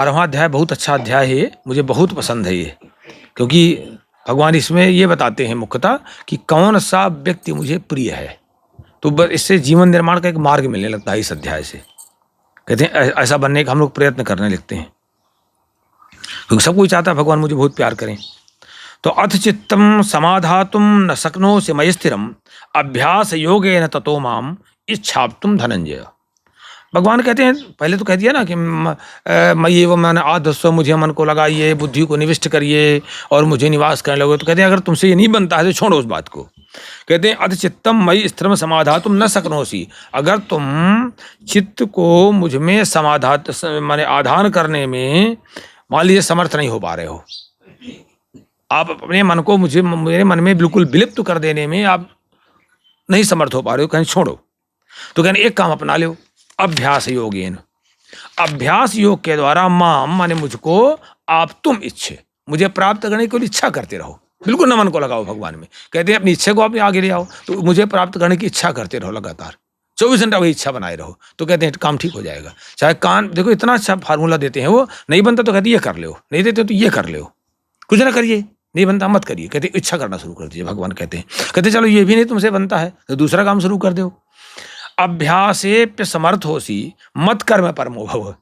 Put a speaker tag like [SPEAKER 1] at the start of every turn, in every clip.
[SPEAKER 1] 12वां अध्याय बहुत अच्छा अध्याय है ये, मुझे बहुत पसंद है ये, क्योंकि भगवान इसमें ये बताते हैं मुख्यतः कि कौन सा व्यक्ति मुझे प्रिय है। तो बस इससे जीवन निर्माण का एक मार्ग मिलने लगता है इस अध्याय से। कहते हैं ऐसा बनने का हम लोग प्रयत्न करने लगते हैं, क्योंकि सब कोई चाहता है भगवान मुझे बहुत प्यार करें। तो अथ चित्तम समाधातुम न शक्नोसि मयि स्थिरम अभ्यास योगेन ततो माम इच्छाप्तुम धनंजय। भगवान कहते हैं, पहले तो कह दिया ना कि मयि एव मन आधस्व, मुझे मन को लगाइए, बुद्धि को निविष्ट करिए और मुझे निवास करने लगो। तो कहते हैं अगर तुमसे ये नहीं बनता है तो छोड़ो उस बात को। कहते हैं अथ चित्तम मयि स्थिरम समाधातुम न शक्नोसि, अगर तुम चित्त को मुझ में समाधात माने आधान करने में मान लीजिए समर्थ नहीं हो पा रहे हो, आप अपने मन को मेरे मन में बिल्कुल विलिप्त कर देने में आप नहीं समर्थ हो पा रहे हो, कहीं छोड़ो। तो कहने एक काम अपना लो, अभ्यास योगेन, अभ्यास योग के द्वारा माम माने मुझको, आप तुम इच्छे, मुझे प्राप्त करने की इच्छा करते रहो, बिल्कुल न मन को लगाओ भगवान में। कहते हैं अपनी इच्छा को अपने आगे ले आओ, तो मुझे प्राप्त करने की इच्छा करते रहो लगातार, 24 घंटा वही इच्छा बनाए रहो। तो कहते हैं काम ठीक हो जाएगा। चाहे कान देखो इतना अच्छा फार्मूला देते हैं, वो नहीं बनता तो कहते ये कर लो, नहीं देते तो ये कर लो, कुछ ना करिए, नहीं बनता मत करिए। कहते इच्छा करना शुरू कर दीजिए। भगवान कहते हैं, कहते चलो ये भी नहीं तुमसे बनता है तो दूसरा काम शुरू कर दो। अभ्यासेप्य समर्थोसी मत कर्म परमो भव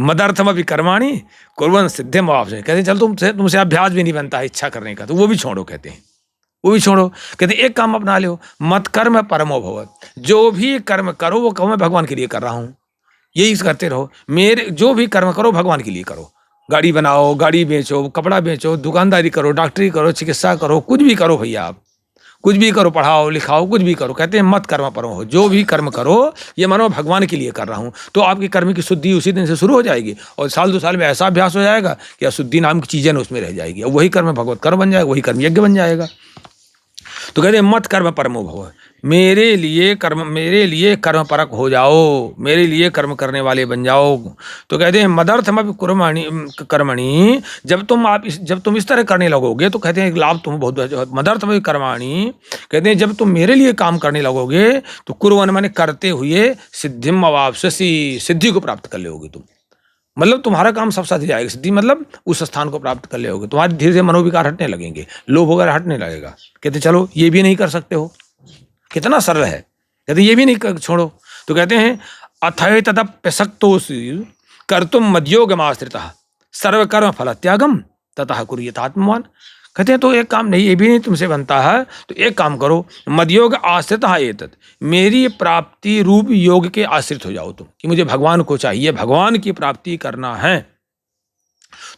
[SPEAKER 1] मदर्थम अभी कर्माणि कुर्वन् सिद्धिम अवाप्स्यसि। कहते चल तुमसे अभ्यास भी नहीं बनता है इच्छा करने का, तो वो भी छोड़ो। कहते हैं वो भी छोड़ो। कहते एक काम अपना लो, मत कर्म परमो भव, जो भी कर्म करो वो कहो मैं भगवान के लिए कर रहा हूँ, यही करते रहो। मेरे जो भी कर्म करो भगवान के लिए करो। गाड़ी बनाओ, गाड़ी बेचो, कपड़ा बेचो, दुकानदारी करो, डॉक्टरी करो, चिकित्सा करो, कुछ भी करो भैया, आप कुछ भी करो, पढ़ाओ लिखाओ, कुछ भी करो। कहते हैं मत कर्म परमो हो, जो भी कर्म करो ये मानो भगवान के लिए कर रहा हूँ। तो आपकी कर्म की शुद्धि उसी दिन से शुरू हो जाएगी, और साल 2 साल में ऐसा अभ्यास हो जाएगा कि अशुद्धि नाम की चीजें उसमें रह जाएगी, और वही कर्म भगवत कर्म बन जाएगा, वही कर्म यज्ञ बन जाएगा। तो कहते हैं मत कर्म परमो भव, मेरे लिए कर्म परक हो जाओ, मेरे लिए कर्म करने वाले बन जाओ। तो कहते हैं मदर्थम कर्मणि, जब तुम इस तरह करने लगोगे तो कहते हैं एक लाभ तुम बहुत, मदर्थम कर्माणि, कहते हैं जब तुम मेरे लिए काम करने लगोगे तो कुर्वन् माने करते हुए सिद्धिम अवाप्स्यसि, सिद्धि को प्राप्त कर लोगे तुम। मतलब तुम्हारा काम सब साथ जाएगा, सिद्धि मतलब उस स्थान को प्राप्त कर लोगे, तुम्हारे धीरे धीरे मनोविकार हटने लगेंगे, लोभ वगैरह हटने लगेगा। कहते चलो ये भी नहीं कर सकते हो, कितना सरल है। कहते ये भी नहीं छोड़ो। तो कहते हैं अथय तदप्यसक्तोऽसि कर्तुम मद्योगमाश्रितः सर्वकर्म फलत्यागम ततः कुर्यात्मवान्। कहते हैं तो एक काम नहीं, ये भी नहीं तुमसे बनता है तो एक काम करो, मदयोग आश्रित एतत्, मेरी प्राप्ति रूप योग के आश्रित हो जाओ तुम, कि मुझे भगवान को चाहिए, भगवान की प्राप्ति करना है।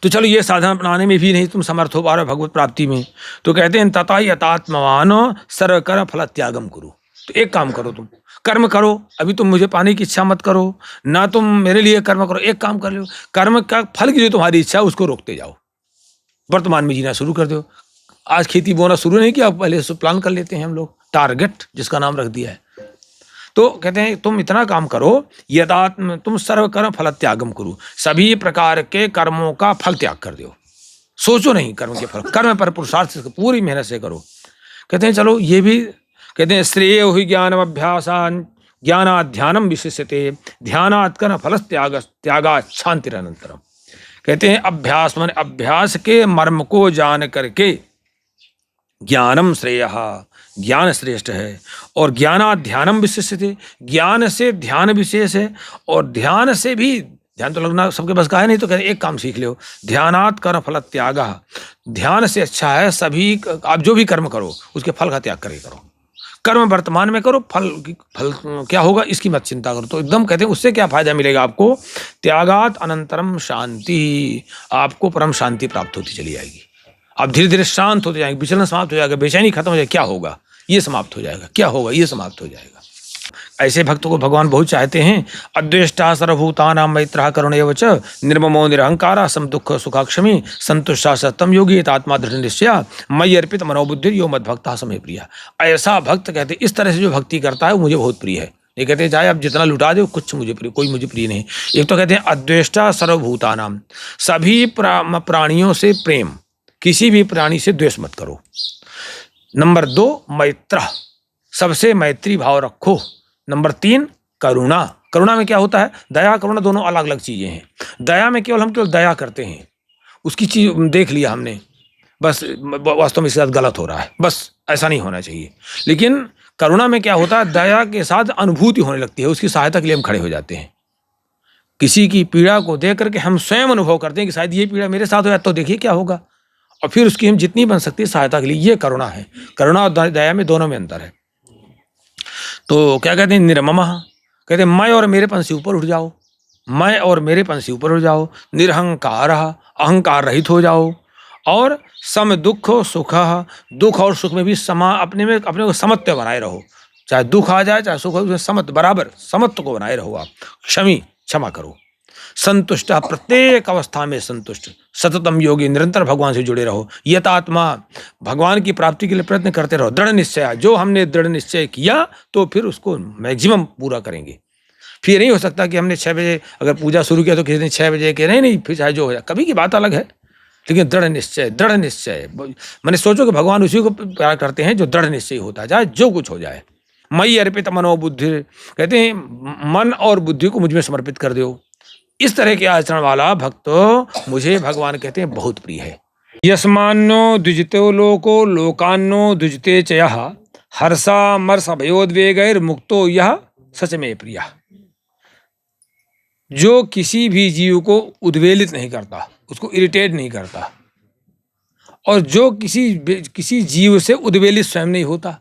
[SPEAKER 1] तो चलो ये साधन अपनाने में भी नहीं तुम समर्थ हो पा रहे भगवत प्राप्ति में, तो कहते हैं तथा यतात्मवान सर्वकर्म फल त्यागम करो। तो एक काम करो, तुम कर्म करो, अभी तुम मुझे पाने की इच्छा मत करो ना, तुम मेरे लिए कर्म करो, एक काम कर लो, कर्म का फल की जो तुम्हारी इच्छा है उसको रोकते जाओ, वर्तमान में जीना शुरू कर दो। आज खेती बोना शुरू नहीं किया, पहले से प्लान कर लेते हैं हम लोग, टारगेट जिसका नाम रख दिया है। तो कहते हैं तुम इतना काम करो, यदात्म तुम सर्व कर्म फल त्यागम करो, सभी प्रकार के कर्मों का फल त्याग कर दो, सोचो नहीं कर्म के फल, कर्म पर पुरुषार्थ से पूरी मेहनत से करो। कहते हैं चलो ये भी, कहते हैं श्रेय हुई ज्ञानम अभ्यासान ज्ञानात् ध्यानम विशिष्यते ध्यानात् कर्म फल त्यागात् शांतिरनंतरम। कहते हैं अभ्यास माने अभ्यास के मर्म को जान करके, ज्ञानम श्रेय, ज्ञान श्रेष्ठ है, और ज्ञानात् ध्यानम विशिष्यते, ज्ञान से ध्यान विशेष है, और ध्यान से भी, ध्यान तो लगना सबके बस का है नहीं, तो कहते एक काम सीख लो, ध्यानात् कर्म फल त्याग, ध्यान से अच्छा है सभी, आप जो भी कर्म करो उसके फल का त्याग करे करो, कर्म वर्तमान में करो, फल क्या होगा इसकी मत चिंता करो। तो एकदम कहते हैं उससे क्या फायदा मिलेगा आपको, त्यागात अनंतरम शांति, आपको परम शांति प्राप्त होती चली जाएगी, आप धीरे धीरे शांत होते जाएंगे, विचलन समाप्त हो जाएगा, बेचैनी खत्म हो जाएगी, क्या होगा ये समाप्त हो जाएगा, क्या होगा ये समाप्त हो जाएगा। ऐसे भक्तों को भगवान बहुत चाहते हैं। अद्वेष्टा सर्वभूतानां मैत्रः करुणैव च निर्ममो निरहंकारः समदुःख सुखाक्षमी संतुष्टा सतम योगी आत्मा दृढ़ निश्चय मयि अर्पित मनोबुद्धि यो मद्भक्तः समे प्रियः। ऐसा भक्त कहते इस तरह से जो भक्ति करता है वो मुझे बहुत प्रिय है। ये कहते हैं चाहे आप जितना लुटा दो कुछ मुझे प्रिय, कोई मुझे प्रिय नहीं। एक तो कहते हैं अद्वेष्टा सर्वभूतानां, सभी प्राणियों से प्रेम, किसी भी प्राणी से द्वेष मत करो। नंबर 2 मैत्र, सबसे मैत्री भाव रखो। नंबर 3 करुणा। करुणा में क्या होता है? दया करुणा दोनों अलग अलग चीजें हैं। दया में हम केवल दया करते हैं, उसकी चीज देख लिया हमने, बस वास्तव में इसके साथ गलत हो रहा है, बस ऐसा नहीं होना चाहिए। लेकिन करुणा में क्या होता है? दया के साथ अनुभूति होने लगती है, उसकी सहायता के लिए हम खड़े हो जाते हैं। किसी की पीड़ा को देख करके हम स्वयं अनुभव करते हैं कि शायद ये पीड़ा मेरे साथ हो जाए तो देखिए क्या होगा, और फिर उसकी हम जितनी बन सकती है सहायता के लिए, ये करुणा है। करुणा और दया में दोनों में अंतर है। तो क्या कहते हैं? निर्ममः, कहते हैं मैं और मेरेपन से ऊपर उठ जाओ, मैं और मेरेपन से ऊपर उठ जाओ। निरहंकार, अहंकार रहित हो जाओ। और सम दुख सुख, दुख और सुख में भी अपने को समत्व बनाए रहो। चाहे दुख आ जाए चाहे सुख हो, उसमें समत्व बराबर समत्व को बनाए रहो आप। क्षमा करो। संतुष्ट, प्रत्येक अवस्था में संतुष्ट। सततम योगी, निरंतर भगवान से जुड़े रहो। यतात्मा, भगवान की प्राप्ति के लिए प्रयत्न करते रहो। दृढ़ निश्चय, जो हमने दृढ़ निश्चय किया तो फिर उसको मैक्सिमम पूरा करेंगे। फिर नहीं हो सकता कि हमने 6 बजे अगर पूजा शुरू किया तो किसी ने 6 बजे के नहीं, फिर चाहे जो हो जाए, कभी की बात अलग है। लेकिन दृढ़ निश्चय, दृढ़ निश्चय, मैंने सोचो कि भगवान उसी को प्यार करते हैं जो दृढ़ निश्चय होता है, चाहे जो कुछ हो जाए। मई अर्पित मनो बुद्धि, कहते हैं मन और बुद्धि को मुझ में समर्पित कर दो। इस तरह के आचरण वाला भक्त मुझे भगवान कहते हैं बहुत प्रिय है। यस्मान्नो द्विजतो लोको लोकान्नो द्विजते च यः, हर्षा मर्ष भयोद्वेगैर मुक्तो यह सच में प्रिय। जो किसी भी जीव को उद्वेलित नहीं करता, उसको इरिटेट नहीं करता, और जो किसी जीव से उद्वेलित स्वयं नहीं होता।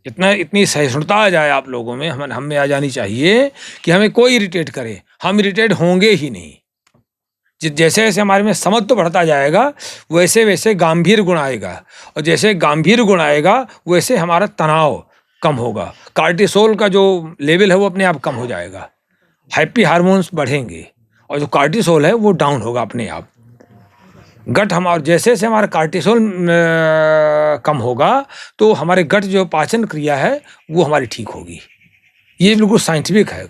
[SPEAKER 1] इतनी सहिष्णुता आ जाए आप लोगों में, हम में आ जानी चाहिए कि हमें कोई इरिटेट करे, हम इरिटेट होंगे ही नहीं। जैसे जैसे हमारे में समत्व बढ़ता जाएगा वैसे वैसे गंभीर गुण आएगा, और जैसे गंभीर गुण आएगा वैसे हमारा तनाव कम होगा। कार्टिसोल का जो लेवल है वो अपने आप कम हो जाएगा, हैप्पी हार्मोन्स बढ़ेंगे, और जो कार्टिसोल है वो डाउन होगा अपने आप। गट हमारा जैसे जैसे हमारा कार्टिसोल कम होगा तो हमारे गट जो पाचन क्रिया है वो हमारी ठीक होगी। ये बिल्कुल साइंटिफिक है।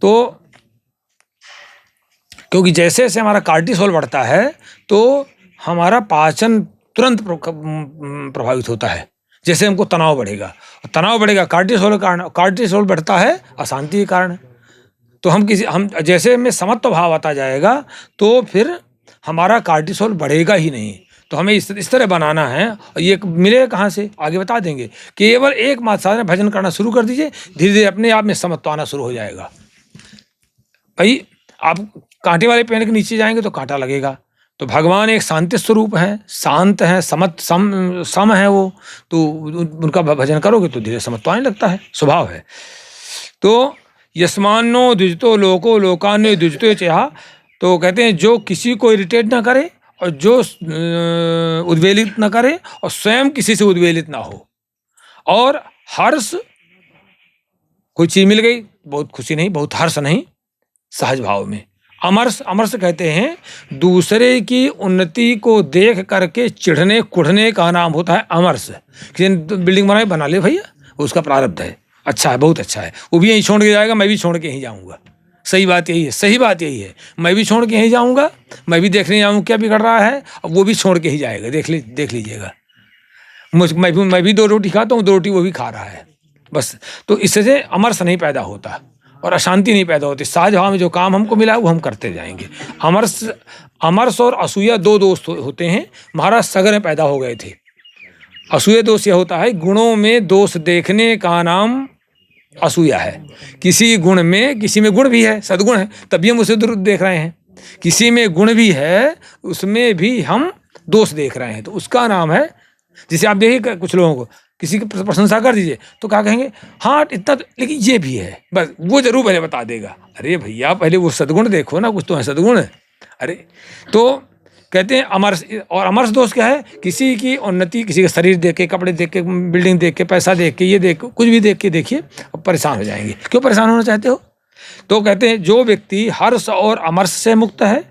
[SPEAKER 1] तो क्योंकि जैसे जैसे हमारा कार्टिसोल बढ़ता है तो हमारा पाचन तुरंत प्रभावित होता है। जैसे हमको तनाव बढ़ेगा कार्टिसोल के कारण, कार्टिसोल बढ़ता है अशांति के कारण। तो हम जैसे में समत्व भाव आता जाएगा तो फिर हमारा कार्टिसोल बढ़ेगा ही नहीं। तो हमें इस तरह बनाना है। और ये मिले कहाँ से, आगे बता देंगे। केवल एक मात्र साधना, भजन करना शुरू कर दीजिए, धीरे धीरे अपने आप में समत्व आना शुरू हो जाएगा। भाई आप कांटे वाले पेड़ के नीचे जाएंगे तो कांटा लगेगा। तो भगवान एक शांति स्वरूप है, शांत है, सम है वो, तो उनका भजन करोगे तो धीरे समत्व आने लगता है, स्वभाव है। तो यस्मान्नो द्विजतो लोको लोकान्नो द्विजतो चयः, तो कहते हैं जो किसी को इरिटेट ना करे और जो उद्वेलित ना करे और स्वयं किसी से उद्वेलित ना हो। और हर्ष, कोई चीज मिल गई बहुत खुशी नहीं, बहुत हर्ष नहीं, सहज भाव में। अमर्ष, अमर्ष कहते हैं दूसरे की उन्नति को देख करके चिढ़ने कुढ़ने का नाम होता है अमर्ष। किसी ने बिल्डिंग बनाई, बना ले भैया, उसका प्रारब्ध है, अच्छा है, बहुत अच्छा है, वो भी यहीं छोड़ के जाएगा, मैं भी छोड़ के यहीं जाऊंगा। सही बात यही है, सही बात यही है, मैं भी छोड़ के यहीं जाऊंगा, मैं भी देखने जाऊंगा क्या बिगड़ रहा है, और वो भी छोड़ के ही जाएगा, देख लीजिएगा। मैं भी 2 रोटी खाता हूँ, 2 रोटी वो भी खा रहा है, बस। तो इससे अमर्ष नहीं पैदा होता और अशांति नहीं पैदा होती। सहज भाव में जो काम हमको मिला वो हम करते जाएंगे। अमर्ष और असूया 2 दोस्त होते हैं, महाराज सगर में पैदा हो गए थे। असूया दोष यह होता है, गुणों में दोष देखने का नाम असूया है। किसी गुण में, किसी में गुण भी है, सद्गुण है, तभी हम उसे देख रहे हैं। किसी में गुण भी है, उसमें भी हम दोष देख रहे हैं, तो उसका नाम है। जिसे आप देखिए कुछ लोगों को, किसी की प्रशंसा कर दीजिए तो क्या कहेंगे, हाँ इतना, लेकिन ये भी है, बस वो जरूर पहले बता देगा। अरे भैया पहले वो सद्गुण देखो ना, कुछ तो है सद्गुण। अरे तो कहते हैं अमर्ष। और अमर्ष दोष क्या है, किसी की उन्नति, किसी का शरीर देख के, कपड़े देख के, बिल्डिंग देख के, पैसा देख के, ये देख के, कुछ भी देख के देखिए और परेशान हो जाएंगे। क्यों परेशान होना चाहते हो? तो कहते हैं जो व्यक्ति हर्ष और अमर्ष से मुक्त है,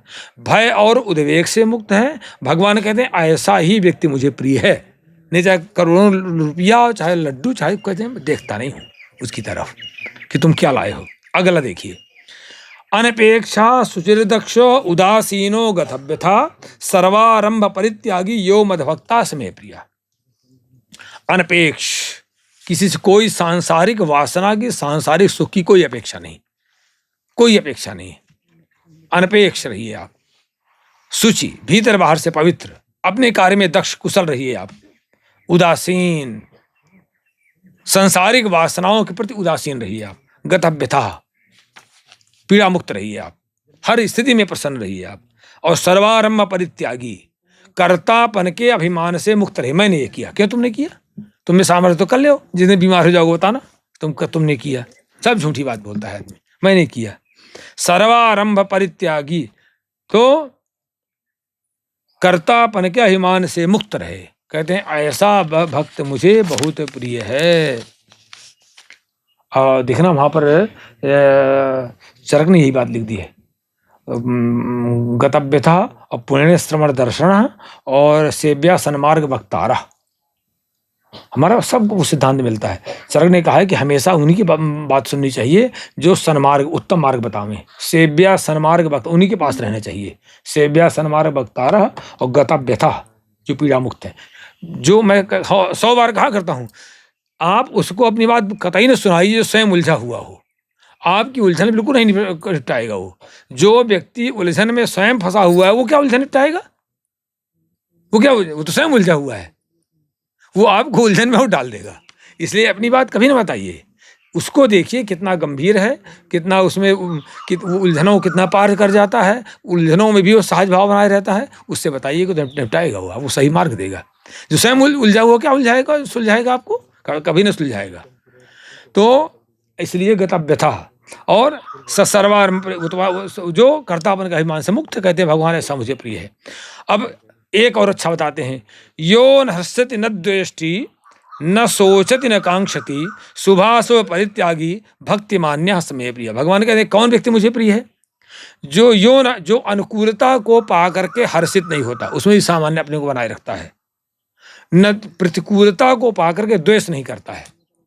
[SPEAKER 1] भय और उद्वेग से मुक्त है, भगवान कहते हैं ऐसा ही व्यक्ति मुझे प्रिय है। नहीं चाहे करोड़ों रुपया, चाहे लड्डू, चाहे कहते हैं, देखता नहीं हूँ उसकी तरफ कि तुम क्या लाए हो। अगला देखिए, अनपेक्षा सुचिरदक्ष उदासीनो गतव्यथा सर्वारंभ परित्यागी यो मदभक्ता समय प्रिया। अनपेक्ष, किसी से कोई सांसारिक वासना की, सांसारिक सुख की कोई अपेक्षा नहीं, कोई अपेक्षा नहीं, अनपेक्ष रहिए आप। शुचि, भीतर बाहर से पवित्र, अपने कार्य में दक्ष कुशल रहिए आप। उदासीन, सांसारिक वासनाओं के प्रति उदासीन रहिए आप। गतव्यथा, पीड़ा मुक्त रहिए आप। हर स्थिति में प्रसन्न रहिए आप। और सर्वारंभ परित्यागी, कर्तापन के अभिमान से मुक्त रहे। मैंने ये किया, क्यों तुमने किया? तुमने सामर्थ्य तो कर ले, जिस दिन बीमार हो जाओगे बताना तुमने किया। सब झूठी बात बोलता है आदमी, मैंने किया। सर्वारंभ परित्यागी, तो कर्तापन के अभिमान से मुक्त रहे। कहते हैं ऐसा भक्त मुझे बहुत प्रिय है। और देखना वहां पर चरक ने यही बात लिख दी है, गतव्यथा और पुण्य श्रवण दर्शन और सेव्या सन्मार्ग वक्तारा। हमारा सबको सिद्धांत मिलता है। चरक ने कहा है कि हमेशा उन्हीं की बात सुननी चाहिए जो सन्मार्ग, उत्तम मार्ग बतावें। सेव्या सन्मार्ग वक्त, उन्हीं के पास रहना चाहिए। सेव्या सन्मार्ग वक्तारा और गतव्यथा, जो पीड़ा मुक्त है। जो मैं 100 बार कहा करता हूं, आप उसको अपनी बात कतई न सुनाइए जो स्वयं उलझा हुआ हो। आपकी उलझन बिल्कुल नहीं निपटाएगा वो। जो व्यक्ति उलझन में स्वयं फंसा हुआ है वो क्या उलझन निपटाएगा? वो तो स्वयं उलझा हुआ है, वो आपको उलझन में वो डाल देगा। इसलिए अपनी बात कभी ना बताइए, उसको देखिए कितना गंभीर है, कितना उसमें उलझनों कितना पार कर जाता है, उलझनों में भी वो सहज भाव बनाए रहता है। उससे बताइए कि निपटाएगा वो स्वही मार्ग देगा। जो स्वयं उलझा हुआ क्या उलझाएगा? सुलझाएगा आपको? कभी ना सुलझाएगा। तो इसलिए गतव्यथा और सर्वार, जो कर्तापन का अभिमान से मुक्त, कहते हैं भगवान ऐसा मुझे प्रिय है। अब एक और अच्छा बताते हैं, यो न हर्षति न द्वेष्टि न सोचति न कांक्षति शुभाशुभ परित्यागी भक्ति मान्य समय प्रिय। भगवान कहते हैं कौन व्यक्ति मुझे प्रिय है? जो अनुकूलता को पा करके हर्षित नहीं होता, उसमें भी सामान्य अपने को बनाए रखता है। न प्रतिकूलता को पा करके द्वेष नहीं करता है।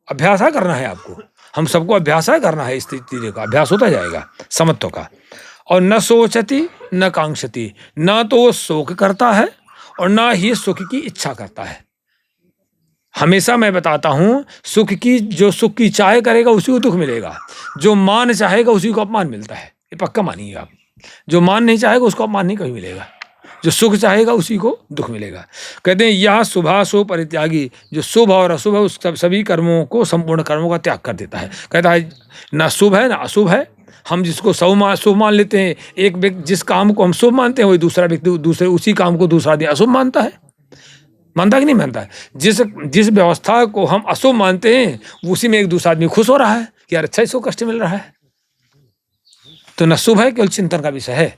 [SPEAKER 1] अभ्यास करना है आपको, हम सबको अभ्यास करना है। इस तरीके का अभ्यास होता जाएगा समत्व का। और न सोचती न कांक्षती, न तो वो शोक करता है और न ही सुख की इच्छा करता है। हमेशा मैं बताता हूं, जो सुख की चाह करेगा उसी को दुख मिलेगा, जो मान चाहेगा उसी को अपमान मिलता है। ये पक्का मानिए आप। जो मान नहीं चाहेगा उसको अपमान नहीं कभी मिलेगा, जो सुख चाहेगा उसी को दुख मिलेगा। कहते हैं यह शुभाशुभ परित्यागी, जो शुभ और अशुभ है उस सभी कर्मों को, संपूर्ण कर्मों का त्याग कर देता है। कहता है ना शुभ है ना अशुभ है। हम जिसको शुभ मान लेते हैं, एक व्यक्ति जिस काम को हम शुभ मानते हैं वही दूसरा व्यक्ति दूसरे उसी काम को दूसरा दिन अशुभ मानता है। मानता कि नहीं मानता है? जिस व्यवस्था को हम अशुभ मानते हैं उसी में एक दूसरा आदमी खुश हो रहा है कि यार अच्छा इसको कष्ट मिल रहा है। तो न शुभ है, केवल चिंतन का विषय है।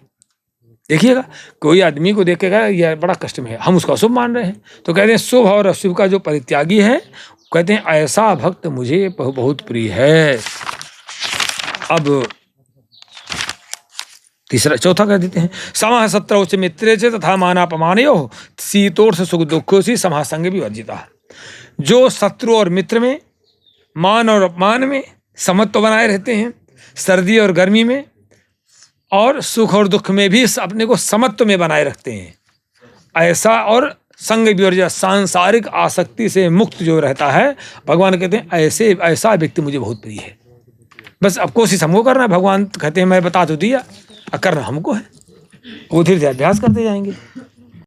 [SPEAKER 1] देखिएगा, कोई आदमी को देखेगा यह बड़ा कष्ट में है, हम उसको अशुभ मान रहे हैं। तो कहते हैं शुभ और अशुभ का जो परित्यागी है, कहते हैं ऐसा भक्त मुझे बहुत प्रिय है। अब चौथा कह देते हैं, समः शत्रौ च मित्रे च तथा मानापमानयोः शीतोष्ण सुख दुःखोऽसि समः संगे विवर्जितः। जो शत्रु और मित्र में, मान और अपमान में समत्व बनाए रहते हैं, सर्दी और गर्मी में और सुख और दुख में भी अपने को समत्व में बनाए रखते हैं, ऐसा और संग विवर्जित, सांसारिक आसक्ति से मुक्त जो रहता है, भगवान कहते हैं ऐसा व्यक्ति मुझे बहुत प्रिय है। बस अब कोशिश हमको करना है। भगवान कहते हैं मैं बता तो दिया, करना हमको है। वो धीरे धीरे अभ्यास करते जाएंगे।